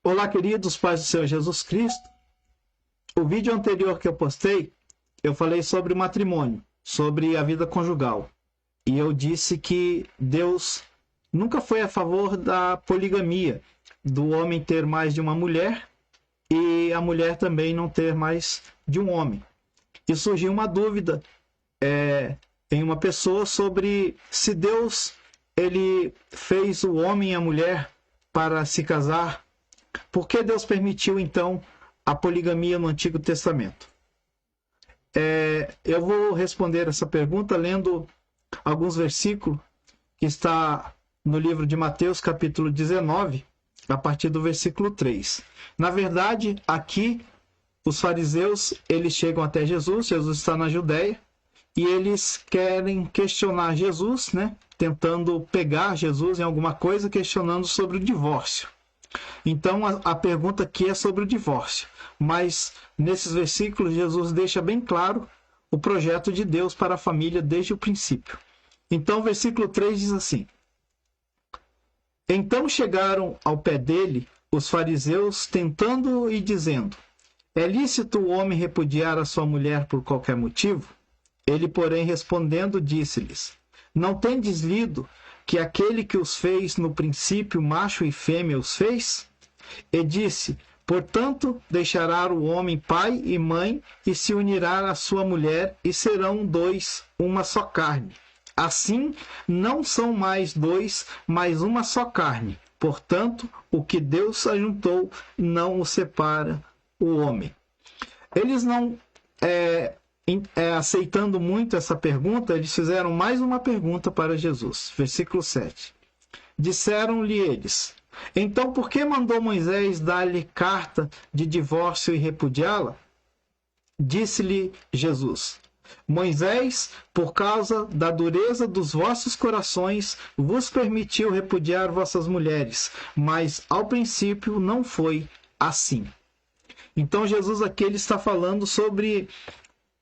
Olá, queridos pais do Senhor Jesus Cristo. O vídeo anterior que eu postei, eu falei sobre o matrimônio, sobre a vida conjugal. E eu disse que Deus nunca foi a favor da poligamia, do homem ter mais de uma mulher e a mulher também não ter mais de um homem. E surgiu uma dúvida em uma pessoa sobre se Deus ele fez o homem e a mulher para se casar. Por que Deus permitiu, então, a poligamia no Antigo Testamento? Eu vou responder essa pergunta lendo alguns versículos que está no livro de Mateus, capítulo 19, a partir do versículo 3. Na verdade, aqui, os fariseus, eles chegam até Jesus está na Judéia, e eles querem questionar Jesus, tentando pegar Jesus em alguma coisa, questionando sobre o divórcio. Então, a pergunta aqui é sobre o divórcio. Mas, nesses versículos, Jesus deixa bem claro o projeto de Deus para a família desde o princípio. Então, o versículo 3 diz assim: Então chegaram ao pé dele os fariseus, tentando e dizendo: É lícito o homem repudiar a sua mulher por qualquer motivo? Ele, porém, respondendo, disse-lhes: Não tendes lido que aquele que os fez no princípio, macho e fêmea, os fez? E disse: Portanto, deixará o homem pai e mãe, e se unirá à sua mulher, e serão dois, uma só carne. Assim, não são mais dois, mas uma só carne. Portanto, o que Deus ajuntou, não o separa o homem. Eles não, aceitando muito essa pergunta, eles fizeram mais uma pergunta para Jesus. Versículo 7. Disseram-lhe eles: Então por que mandou Moisés dar-lhe carta de divórcio e repudiá-la? Disse-lhe Jesus: Moisés, por causa da dureza dos vossos corações, vos permitiu repudiar vossas mulheres, mas ao princípio não foi assim. Então Jesus aqui ele está falando sobre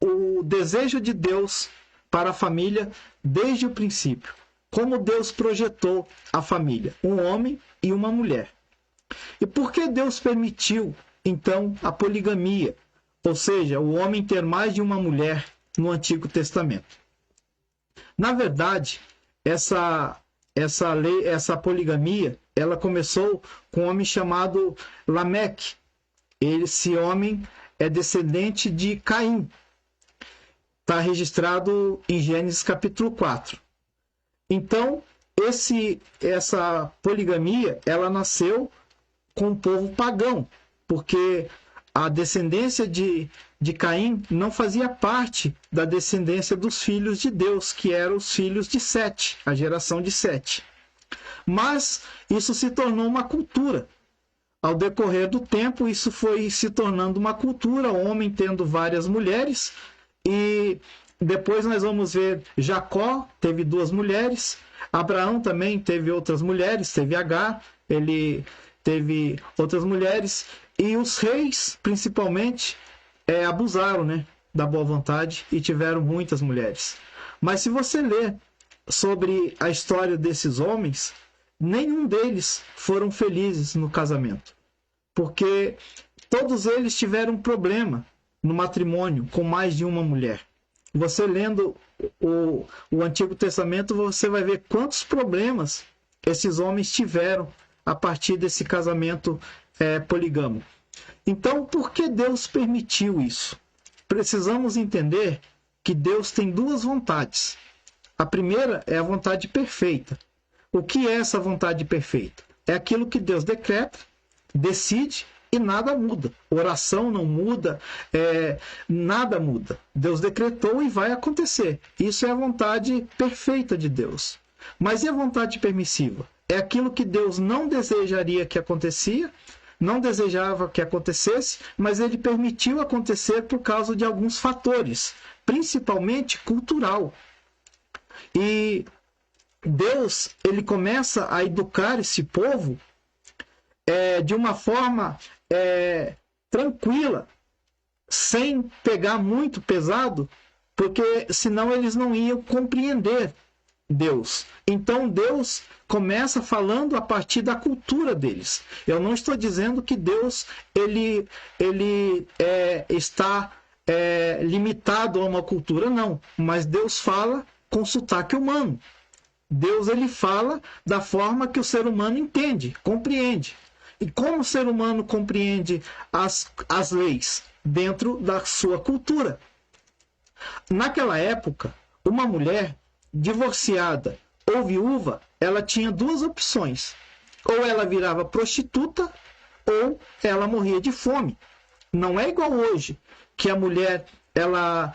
o desejo de Deus para a família desde o princípio. Como Deus projetou a família, um homem e uma mulher. E por que Deus permitiu, então, a poligamia? Ou seja, o homem ter mais de uma mulher no Antigo Testamento. Na verdade, essa poligamia, ela começou com um homem chamado Lameque. Esse homem é descendente de Caim. Está registrado em Gênesis capítulo 4. Então, essa poligamia, ela nasceu com o povo pagão, porque a descendência de Caim não fazia parte da descendência dos filhos de Deus, que eram os filhos de Sete, a geração de Sete. Mas isso se tornou uma cultura. Ao decorrer do tempo, isso foi se tornando uma cultura, o homem tendo várias mulheres, e depois nós vamos ver Jacó teve 2 mulheres, Abraão também teve outras mulheres, teve Agar, ele teve outras mulheres, e os reis, principalmente, abusaram da boa vontade e tiveram muitas mulheres. Mas se você ler sobre a história desses homens, nenhum deles foram felizes no casamento, porque todos eles tiveram problema no matrimônio com mais de uma mulher. Você lendo o Antigo Testamento, você vai ver quantos problemas esses homens tiveram a partir desse casamento poligamo. Então, por que Deus permitiu isso? Precisamos entender que Deus tem 2 vontades. A primeira é a vontade perfeita. O que é essa vontade perfeita? É aquilo que Deus decreta, decide e nada muda. Oração não muda, nada muda. Deus decretou e vai acontecer. Isso é a vontade perfeita de Deus. Mas e a vontade permissiva? É aquilo que Deus não desejaria que acontecia, não desejava que acontecesse, mas ele permitiu acontecer por causa de alguns fatores, principalmente cultural. E Deus, ele começa a educar esse povo de uma forma tranquila, sem pegar muito pesado, porque senão eles não iam compreender Deus. Então Deus começa falando a partir da cultura deles. Eu não estou dizendo que Deus ele está limitado a uma cultura, não. Mas Deus fala com sotaque humano. Deus ele fala da forma que o ser humano entende, compreende. E como o ser humano compreende as leis? Dentro da sua cultura. Naquela época, uma mulher divorciada ou viúva, ela tinha duas opções. Ou ela virava prostituta, ou ela morria de fome. Não é igual hoje, que a mulher,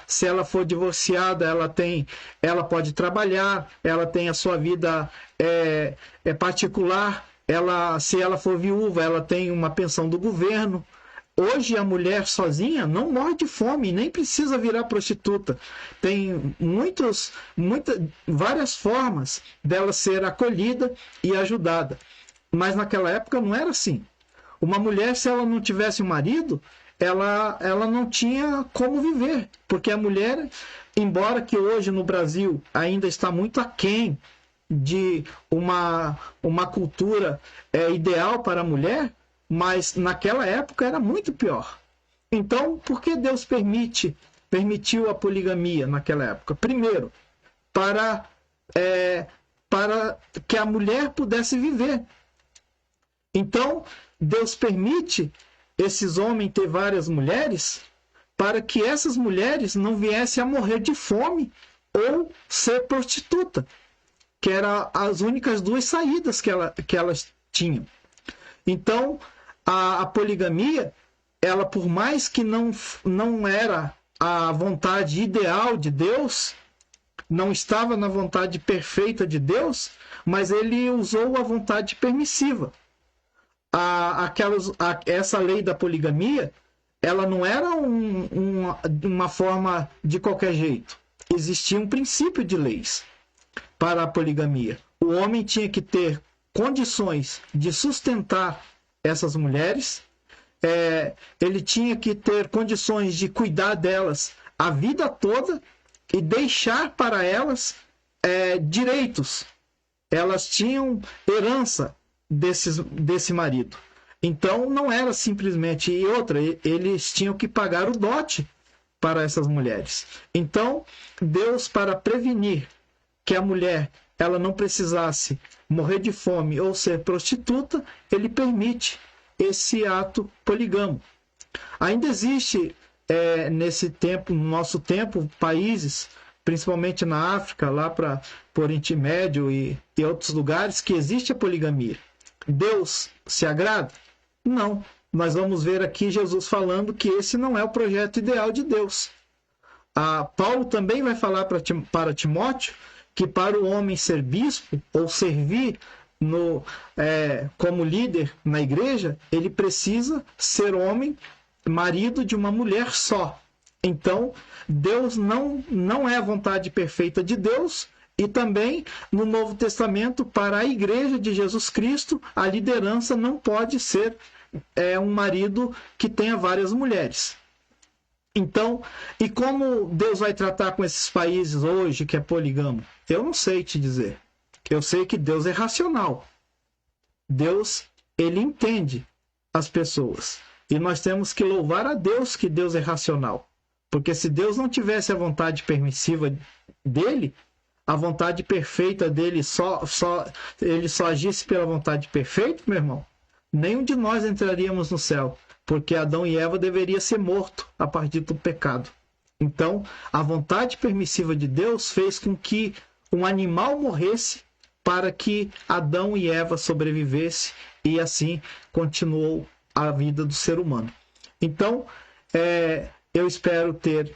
se ela for divorciada, ela pode trabalhar, ela tem a sua vida particular, se ela for viúva, ela tem uma pensão do governo. Hoje a mulher sozinha não morre de fome, nem precisa virar prostituta. Tem várias formas dela ser acolhida e ajudada. Mas naquela época não era assim. Uma mulher, se ela não tivesse um marido, ela não tinha como viver. Porque a mulher, embora que hoje no Brasil ainda está muito aquém de uma cultura ideal para a mulher, mas naquela época era muito pior. Então, por que Deus permitiu a poligamia naquela época? Primeiro, para que a mulher pudesse viver. Então, Deus permite esses homens ter várias mulheres para que essas mulheres não viessem a morrer de fome ou ser prostituta, que eram as únicas duas saídas que elas tinham. Então, a poligamia, ela por mais que não era a vontade ideal de Deus, não estava na vontade perfeita de Deus, mas ele usou a vontade permissiva. Essa lei da poligamia, ela não era uma forma de qualquer jeito. Existia um princípio de leis para a poligamia. O homem tinha que ter condições de sustentar essas mulheres, ele tinha que ter condições de cuidar delas a vida toda e deixar para elas direitos. Elas tinham herança desse marido. Então não era simplesmente... E outra, eles tinham que pagar o dote para essas mulheres. Então Deus, para prevenir que a mulher ela não precisasse morrer de fome ou ser prostituta, ele permite esse ato poligamo. Ainda existe nesse tempo, no nosso tempo, países, principalmente na África, lá para o Oriente Médio e outros lugares, que existe a poligamia. Deus se agrada? Não. Nós vamos ver aqui Jesus falando que esse não é o projeto ideal de Deus. Paulo também vai falar para Timóteo que para o homem ser bispo ou servir como líder na igreja, ele precisa ser homem, marido de uma mulher só. Então, Deus não é a vontade perfeita de Deus, e também no Novo Testamento, para a igreja de Jesus Cristo, a liderança não pode ser um marido que tenha várias mulheres. Então, e como Deus vai tratar com esses países hoje que é poligamo? Eu não sei te dizer. Eu sei que Deus é racional. Deus, ele entende as pessoas. E nós temos que louvar a Deus que Deus é racional. Porque se Deus não tivesse a vontade permissiva dele, a vontade perfeita dele, ele só agisse pela vontade perfeita, meu irmão, nenhum de nós entraríamos no céu. Porque Adão e Eva deveriam ser mortos a partir do pecado. Então, a vontade permissiva de Deus fez com que um animal morresse para que Adão e Eva sobrevivessem, e assim continuou a vida do ser humano. Então, eu espero ter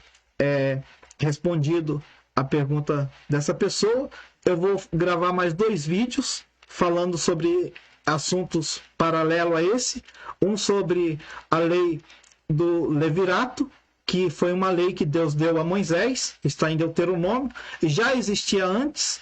respondido a pergunta dessa pessoa. Eu vou gravar mais 2 vídeos falando sobre assuntos paralelos a esse. Um sobre a lei do levirato, que foi uma lei que Deus deu a Moisés, está em Deuteronômio, já existia antes.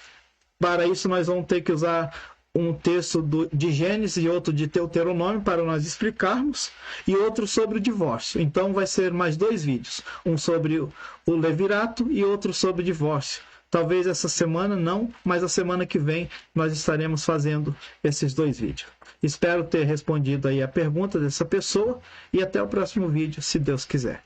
Para isso nós vamos ter que usar um texto de Gênesis e outro de Deuteronômio para nós explicarmos, e outro sobre o divórcio. Então vai ser mais 2 vídeos, um sobre o levirato e outro sobre o divórcio, Talvez essa semana não, mas a semana que vem nós estaremos fazendo esses 2 vídeos. Espero ter respondido aí a pergunta dessa pessoa e até o próximo vídeo, se Deus quiser.